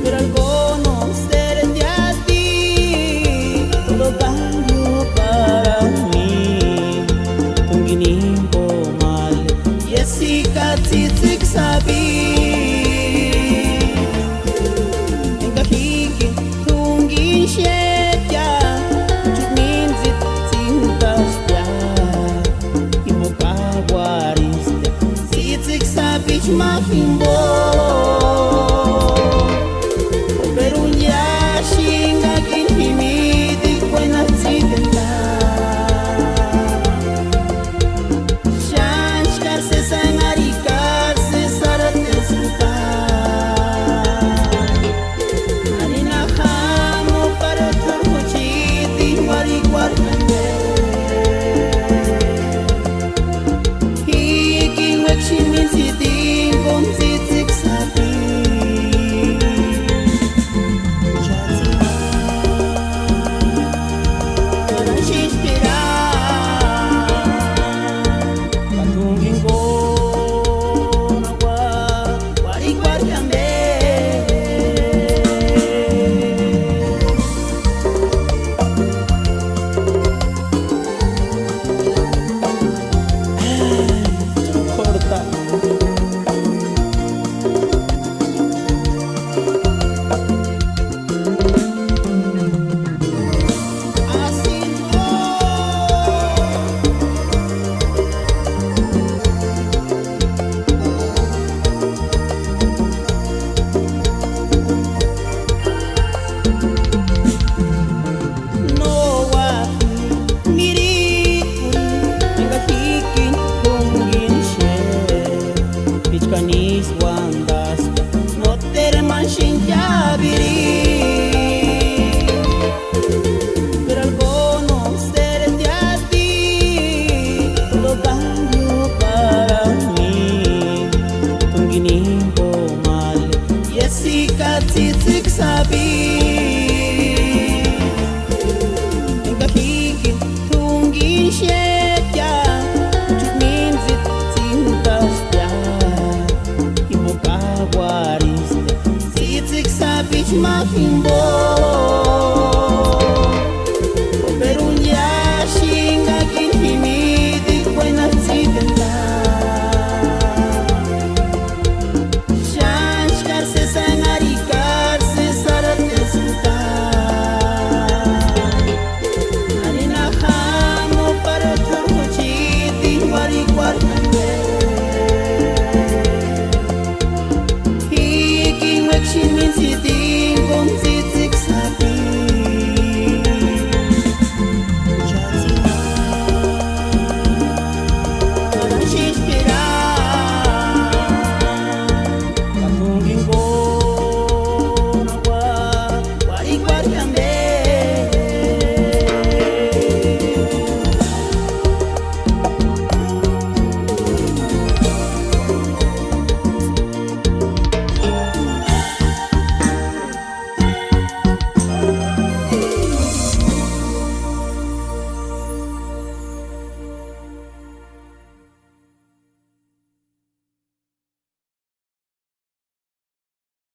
pero al conocerte a ti todo cambió para mí. Tunginimpo mal Jessica titik sabi engkahiki tungin siya chutmin tintas ya ibu kawaris titik sabi mahimbo pero ya shinga kinhimidi buena titenda no terman shinjabiri pero al conocerte a ti todo cambió para mí. Tunginimpo mal Jessica titik sabi